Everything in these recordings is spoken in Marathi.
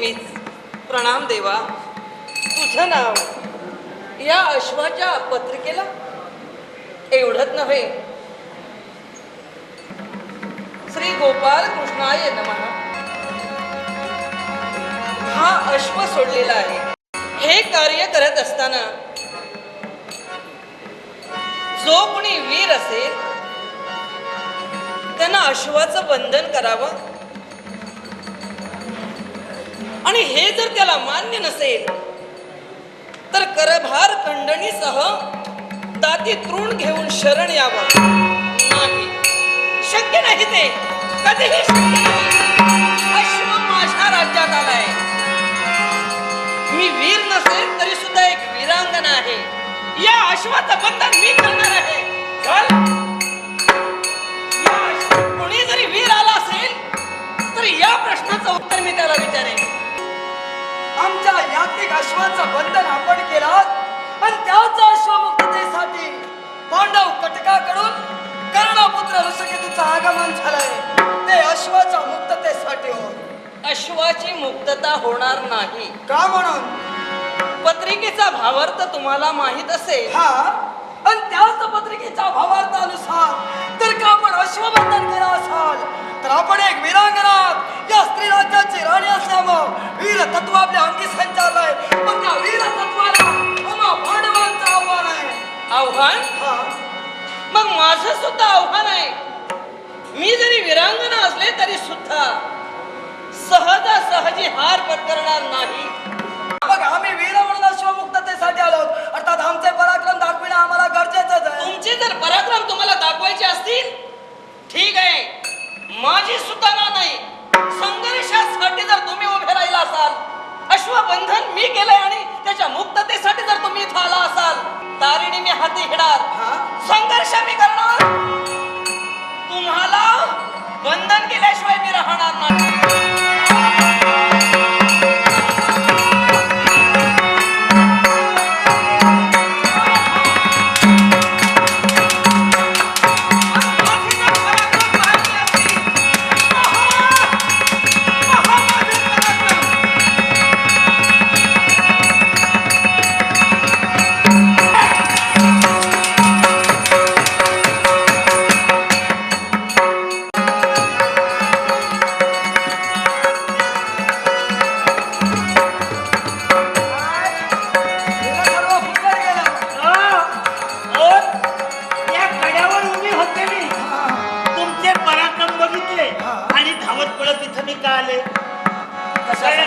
नेहमीच. प्रणाम देवा. तुझं नाव या अश्वाच्या पत्रिकेला एवढंच नव्हे, श्री गोपाल कृष्णाय नमः हा अश्व सोडलेला आहे. हे कार्य करत असताना जो कोणी वीर असेल त्यांना अश्वाचं बंधन करावं, आणि हे जर त्याला मान्य नसेल तर करभार खंडणीसह दाती तृण घेऊन शरण यावं. नाही, शक्य नाही, ते कधीही शक्य नाही. अश्व माझ्या राज्यात आलाय. मी वीर नसेल तरी सुद्धा एक वीरांगना आहे. या अश्वाचं बंधन मी करणार आहे. चल, कोणी जरी वीर आला असेल तर या प्रश्नाचं उत्तर मी त्याला विचारेन. आमच्या याज्ञिक अश्वाचं बंधन आपण केलं आणि त्याच अश्वमुक्ततेसाठी पांडव कटकाकडून कर्णपुत्र ऋषिकेतूचं आगमन झालंय. ते अश्वाच्या मुक्ततेसाठी होय. अश्वाची मुक्तता होणार नाही. का म्हणून? पत्रिकेचा भावार्थ तुम्हाला माहित असेल. हा, आणि त्याच पत्रिकेच्या भावार्थानुसार जर का आपण अश्वबंधन केलं असाल तर आपण एक वीरांगना, या स्त्री राज्याची राणी असल्यामुळं वीर तत्व आपल्या अंगी संचारलंय. पण त्या वीर तत्वाला आम्हा पांडवांचं आव्हान आहे. आव्हान? हा, मग माझं सुद्धा आव्हान आहे. मी जरी वीरांगना असले तरी सुद्धा सहजासहजी हार पत्करणार नाही. मग आम्ही वीर म्हणून अश्वमुक्ततेसाठी आलो, अर्थात आमचे पराक्रम दाखविणं आम्हाला गरजेचंच आहे. तुमचे जर पराक्रम तुम्हाला दाखवायचे असतील ठीक आहे, माझी सुद्धा नाही. संघर्षासाठी जर तुम्ही उभे राहिला असाल, अश्वबंधन मी केलंय आणि त्याच्या मुक्ततेसाठी जर तुम्ही इथं आला असाल, तारिणी मी हाती घेणार, संघर्ष मी करणार. तुम्हाला बंधन केल्याशिवाय मी राहणार नाही.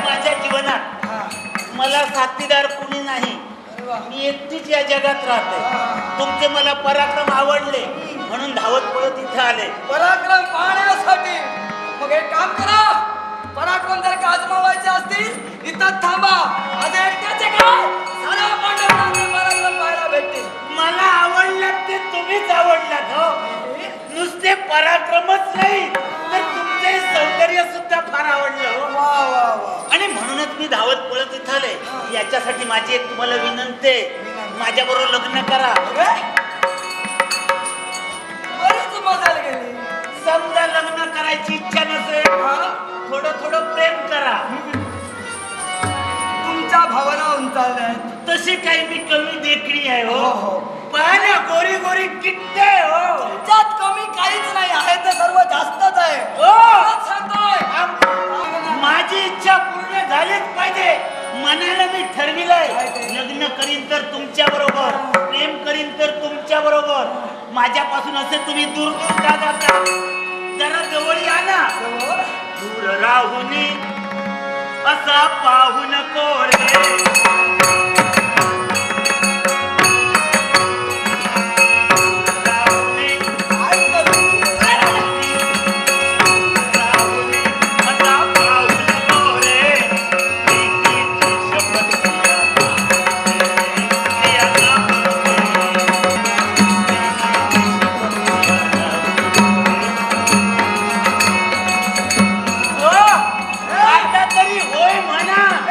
माझ्या जीवनात मला साथीदार कुणी नाही. मी एकटीच या जगात राहते. तुमचे मला पराक्रम आवडले म्हणून धावत पळत इथे आले. पराक्रम पाहण्यासाठी मग एक काम करा, पराक्रम जर का आजमावायचे असतील इथं थांबा. आज एकट्याचे काय साऱ्या पांडवांचे पराक्रम पाहायला भेटतील. मला आवडलात ते तुम्हीच आवडलात. हो, नुसते पराक्रमच नाही तर तुमचे सौंदर्य सुद्धा फार आवडलं. हो, वा वा वा. आणि म्हणूनच मी धावत पळत इथं आले. याच्यासाठी माझी एक तुम्हाला विनंती आहे, माझ्या बरोबर लग्न करा. बरीच मजा गेली. समजा लग्न करायची इच्छा नसेल, थोडं थोडं प्रेम करा. तुमच्या भावना उंचावल्यात. तशी काही मी कमी देखणी आहे. हो, पाहण्या गोरी गोरी किट्टे. हो, तुमच्यात कमी काहीच नाही आहे, ते सर्व जास्तच आहे. सांगतोय माझी इच्छा पूर्ण झालीच पाहिजे. मनाला मी ठरविलंय, लग्न करीन तर तुमच्या बरोबर, प्रेम करीन तर तुमच्या बरोबर. माझ्यापासून असे तुम्ही दूर दूर का जाता? जरा जवळ या ना. दूर राहुनी असा पाहू नको रे.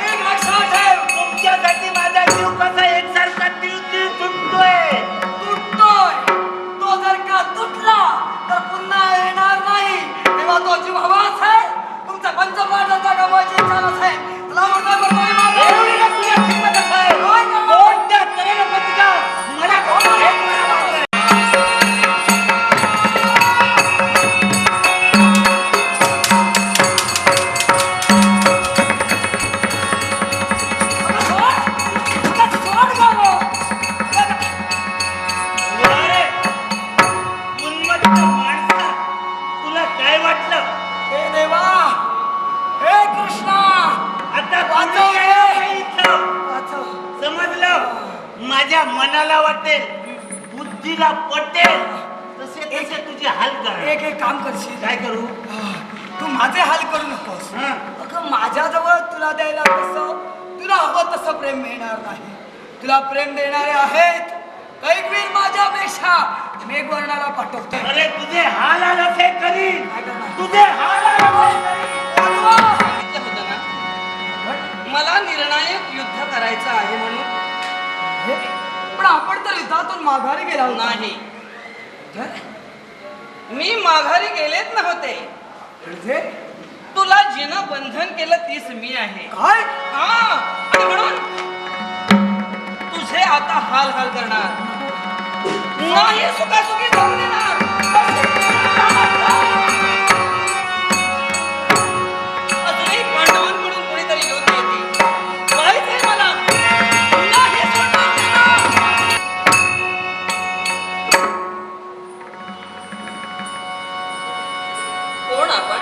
एक लक्षात ठेव, माझ्या मनाला वाटेल, बुद्धीला पटेल तसे तसे तुझे हाल कर. एक एक काम करशील. काय करू? तू माझे हाल करू नकोस. हं. अगं माझ्याजवळ तुला द्यायला तसं तुला हवं तसं प्रेम मिळणार नाही. तुला प्रेम देणारे आहेत कैकवीर माझ्यापेक्षा मेघवर्णाला पाठवते. अरे तुझे हाल आलं ते करीन. काय करणार? तुझे हाल आलं ते करीन. सांगितलं होतं ना मला निर्णायक युद्ध करायचं आहे म्हणून. पण आपण तर युद्धातून माघारी गेला होता. नाही, मी माघारी गेलेच नव्हते. म्हणजे तुला जिनं बंधन केलं तीच मी आहे. काय? हा, आणि म्हणून तुझे आता हाल हाल करणार नाही, सुखासुखी जाऊ देणार. अजूनही पांडवांकडून कोणीतरी योद्ध येते पाहिजे मला. नाही सोडणार त्याला. कोण आपण?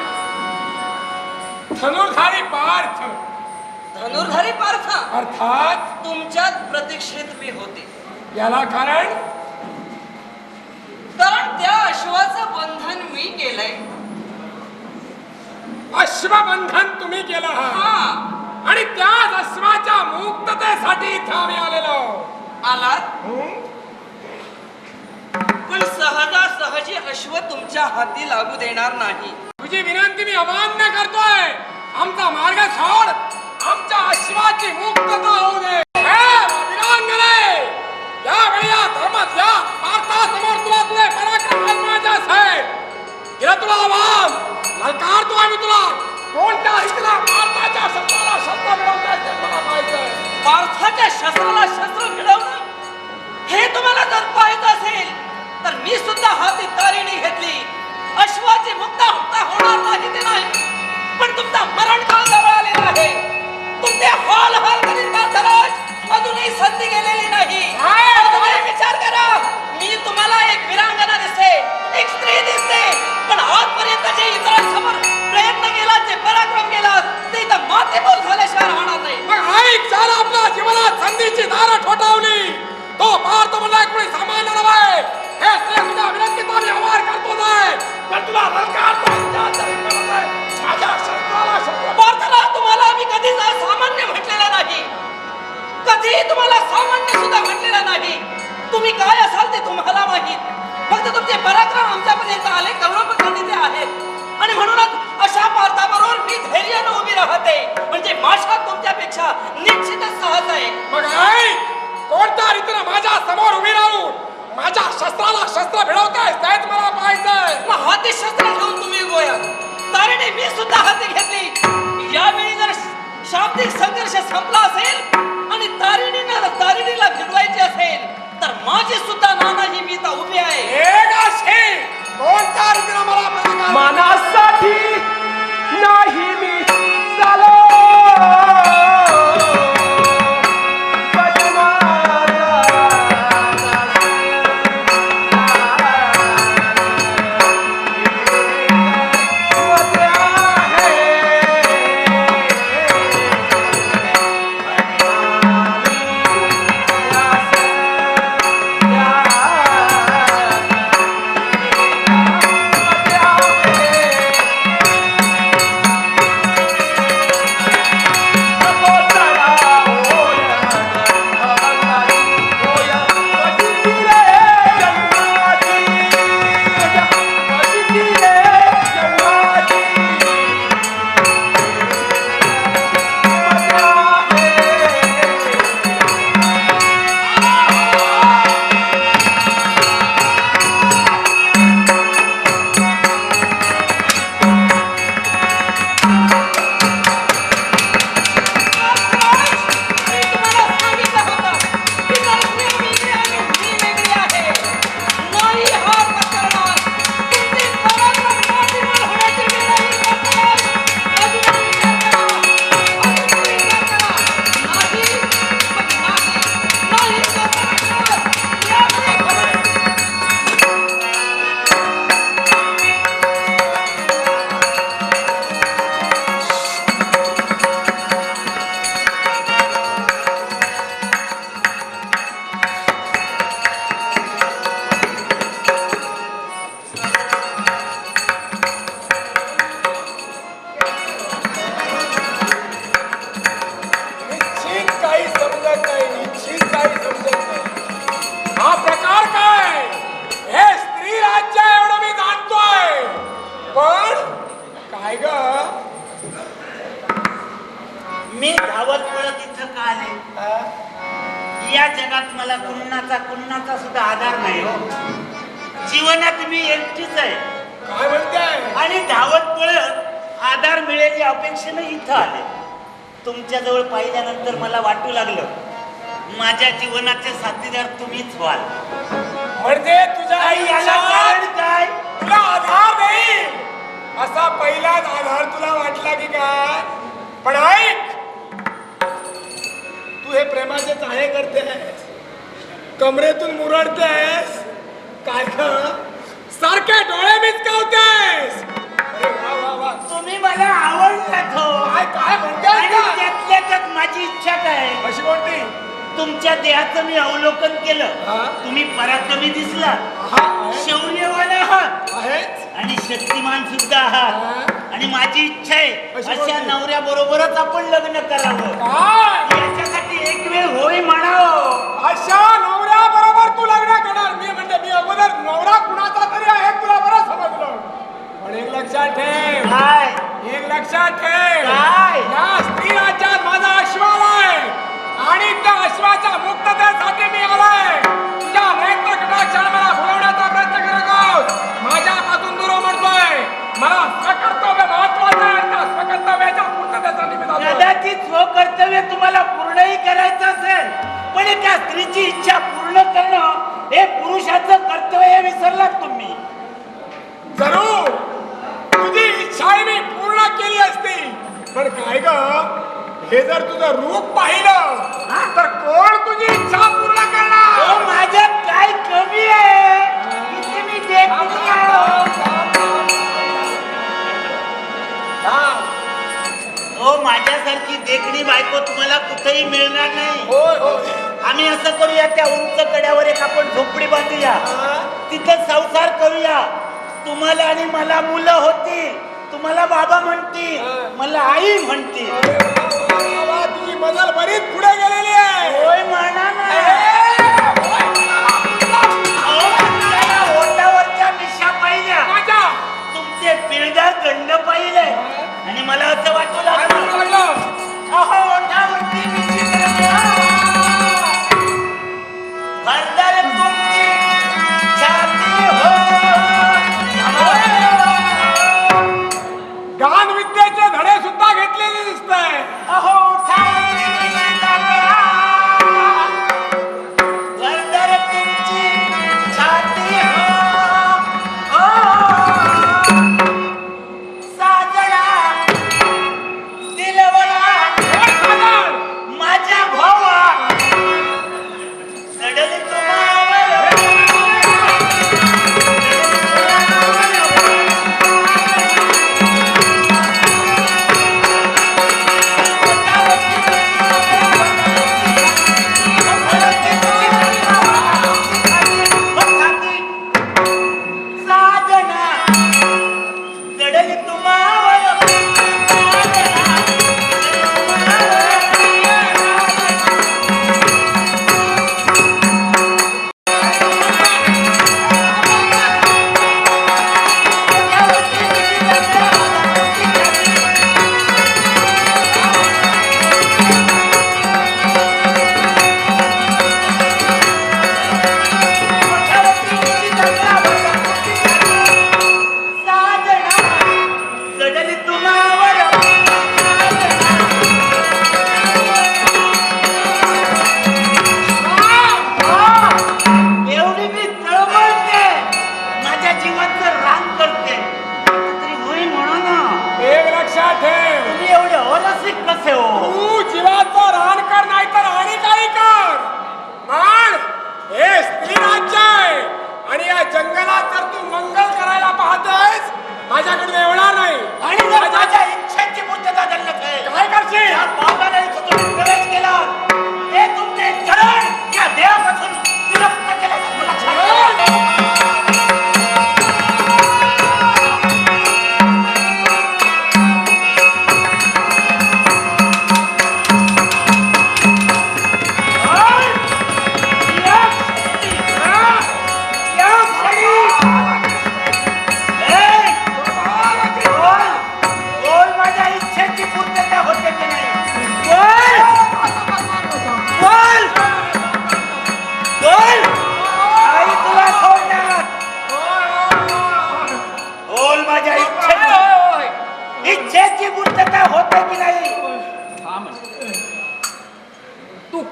धनुर्धारी पार्थ धनुर्धारी पार्थ. अर्थात तुमच्याच प्रतीक्षेत मी होते. याला कारण त्या अश्वाचं बंधन मी केलंय. अश्वबंधन तुम्ही केलं आहात हा, आणि त्याच अश्वाच्या मुक्ततेसाठी इथं आम्ही आलेलो आलात. हं? पण सहजासहजी अश्व तुमच्या हाती लागू देणार नाही. तुझी विनंती मी अमान्य करतोय. आमचा मार्ग सोड. आमच्या अश्वाची मुक्तता होऊ दे. हे वीरांगणे, यावेळी या धर्मात या पार्थासमोर तुला तुझे पराक्रम आजमायचे असेल. हिला तुला आव्हान ललकारतो आम्ही तुला. कोणत्या रीतीला पार्थाच्या शस्त्राला शस्त्र मिळवता येते मला माहिती. पार्थाच्या शस्त्राला शस्त्र मिळवणं हे तुम्हाला जर पाहायचं असेल तर मी सुद्धा हाती तारिणी घेतली. अश्वाची मुक्ता होणार नाही ते नाही, पण तुमचा मरणकाळ जवळ आलेला आहे. तुमचे हाल हाल करीत पार्थराज अजूनही संधी गेलेली नाही. अजूनही विचार करा. मी तुम्हाला एक वीरांगना दिसते, एक स्त्री दिसते, पण आजपर्यंत जे इतरांसमोर प्रयत्न केला, जे पराक्रम केला, ते इथं मातेबोल झाल्याशिवाय राहणार नाही. मग ऐक, ज्याला आपल्या जीवनात संधीची दारं ठोठावली तो पार्थ म्हणला कोणी सामान्य नव्हे. हे स्त्री तुझ्या विनंतीचा मी आभार करतो नाही, पण तुला ललकारतो माझ्या शस्त्राला शस्त्र. पार्थला तुम्हाला आम्ही कधीच असामान्य म्हटलेला नाही. कधीही तुम्हाला सामान्य सुद्धा म्हटलेला नाही. तुम्ही काय असाल ते तुम्हाला माहित. फक्त तुमचे पराक्रम आमच्यापर्यंत आले, करुणापखंडिते आहेत, आणि म्हणूनच अशा पार्थाबरोबर मी धैर्यानं उभी राहते. म्हणजे माझ्या तुमच्यापेक्षा निश्चितच सहज आहे. मग ऐक, कोणत्या रीतीने माझ्या समोर उभी राहून माझ्या शस्त्राला शस्त्र भिडवताय तेच मला पाहायचंय. मग हाती शस्त्र घेऊन तुम्ही गोया. तारीने मी सुद्धा हाती घेतली. यावेळी जर शाब्दिक संघर्ष संपला असेल आणि तारिणीला भिडवायची असेल तर माझी सुद्धा नानाजी मी इथं उभी आहे. एक अशी कोणत्या रीतीने मला प्रतिकार. मानासाठी नाही मी चालो धावत पळत इथं का आले? या जगात मला कुणाचा सुद्धा आधार नाही हो. जीवनात मी एकटीच आहे काय म्हणताय? आणि धावत पळत आधार मिळेल या अपेक्षेने इथं आले. तुमच्या जवळ पाहिल्यानंतर मला वाटू लागलं माझ्या जीवनाचे साथीदार तुम्हीच व्हाल. म्हणजे तुझ्या आई याला आयुष्यात कारण काय? तुला आधार नाही असा पहिलाच आधार तुला वाटला की काय? पण ऐक, तू हे प्रेमाचे चाहे करतेस, कमरेतून मुरडतेस, काय ग सारखे डोळे मिचकावतेस. अरे वा वा वा, तुम्ही मला आवडलात हो. काय म्हणतेस आणि का? त्यातल्या त्यात माझी इच्छा काय? अशी कोणती? तुमच्या देहाचं मी अवलोकन केलं. हा? तुम्ही पराक्रमी दिसला, हा, शौर्यवान आहात आहेच. आणि शक्तिमान सुद्धा आहात. आणि माझी इच्छा आहे अशी अशा कोणती? नवऱ्या बरोबरच आपण लग्न करावं. काय याच्यासाठी एक वेळ होय म्हणावं. अशा नवऱ्या बरोबर तू लग्न करणार? मी अगोदर नवरा कुणाचा तरी आहे तुला बरं समजलं. पण एक लक्षात ठेव, काय एक लक्षात ठेव, काय? या स्त्री राज्यात माझा अश्वाल आहे आणि त्या अश्वाच्या मुक्ततेसाठी मी आलोय. तुझ्या नेत्र कटाक्षाने मला भुलवण्याचा प्रयत्न करू नकोस. माझ्यापासून दूर म्हणतोय. मला स्वकर्तव्य महत्वाचं आहे आणि त्या स्वकर्तव्याच्या पूर्ततेसाठी मी जातोय. कदाचित स्वकर्तव्य तुम्हाला पूर्णही करायचं असेल, पण एका स्त्रीची इच्छा पूर्ण करणं हे पुरुषाचं कर्तव्य हे विसरलात तुम्ही. जरूर तुझी इच्छा मी पूर्ण केली असती, पण काय ग, हे जर तुझं रूप पाहिलं तर कोण तुझी इच्छा पूर्ण करणार? हो, माझ्यात काय कमी आहे इथे मी देखणी आहे. हो, माझ्यासारखी देखणी बायको तुम्हाला कुठेही मिळणार नाही. होय होय. आम्ही असं करूया, त्या उंच कड्यावर एक आपण झोपडी बांधूया, तिथं संसार करूया. तुम्हाला आणि मला मुलं होतील. तुम्हाला बाबा म्हणतील, मला आई म्हणतील. अरे वा, वा, वा, तुझी मजल बरीच पुढे गेलेली आहे. होय म्हणा ना. होय म्हणा. अहो, तुमच्या या ओठावरच्या मिशा पाहिल्या, माझ्या तुमचे पिळदार गंड पाहिले आणि मला असं वाटू काय लागलं, म्हणू लागलं? अहो ओठावरती मिशी भरदार तुमची छाती हो. गान विद्येचे धडे सुद्धा घेतलेले दिसत आहे. अहो ओठावरती मिशी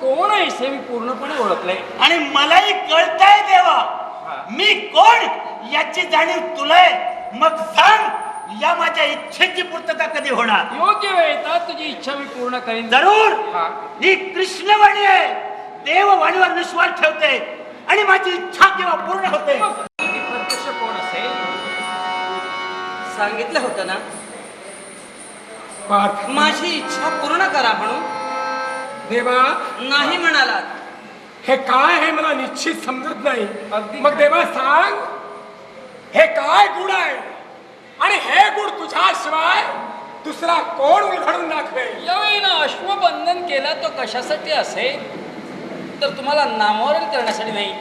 कोण आहेस हे मी पूर्णपणे ओळखलंय. आणि मलाही कळतंय देवा मी कोण याची जाणीव तुला आहे. मग सांग या माझ्या इच्छेची पूर्तता कधी होणार. योग्य वेळ येतात तुझी इच्छा मी पूर्ण करीन. जरूर. हा. ही कृष्णवाणी आहे. देव वाणीवर विश्वास ठेवते आणि माझी इच्छा केव्हा पूर्ण होते. मग ती प्रत्यक्ष कोण असेल. सांगितलं होतं ना पार्थ माझी इच्छा पूर्ण करा म्हणून. देवा नाही म्हणालात. हे काय हे मला निश्चित समजत नाही. अगदी. मग देवा सांग हे काय गुण आहे आणि हे गुण तुझ्याशिवाय दुसरा कोण उलगडून दाखवेल. यावेळी ना अश्वबंधन केला तो कशासाठी असेल तर तुम्हाला नामोहरण करण्यासाठी नाही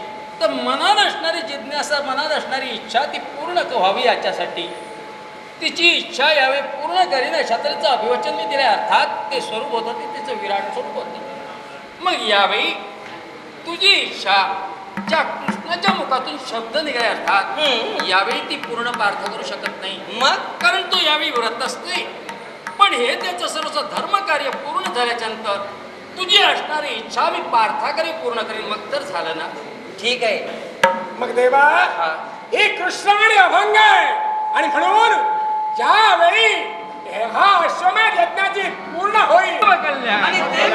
तर मनात असणारी जिज्ञासा मनात असणारी इच्छा ती पूर्ण व्हावी याच्यासाठी. तिची इच्छा यावेळी पूर्ण करीन अशा तऱ्हेचं अभिवचन मी दिले. अर्थात ते स्वरूप होतं ते तिचं विराट स्वरूप होतं. मग यावेळी तुझी इच्छा ज्या कृष्णाच्या मुखातून शब्द निघाले अर्थात यावेळी ती पूर्ण पार्थ करू शकत नाही. मग कारण तो यावेळी व्रत असते. पण हे त्याचं सर्वच धर्म कार्य पूर्ण झाल्याच्या नंतर तुझी असणारी इच्छा मी पार्थाकडे पूर्ण करीन. मग तर झालं ना. ठीक आहे. मग देवा ही कृष्णवाणी अभंग आहे आणि म्हणून ज्यावेळी हा अश्वमेध यज्ञाची पूर्ण होईल कल्याण आणि ते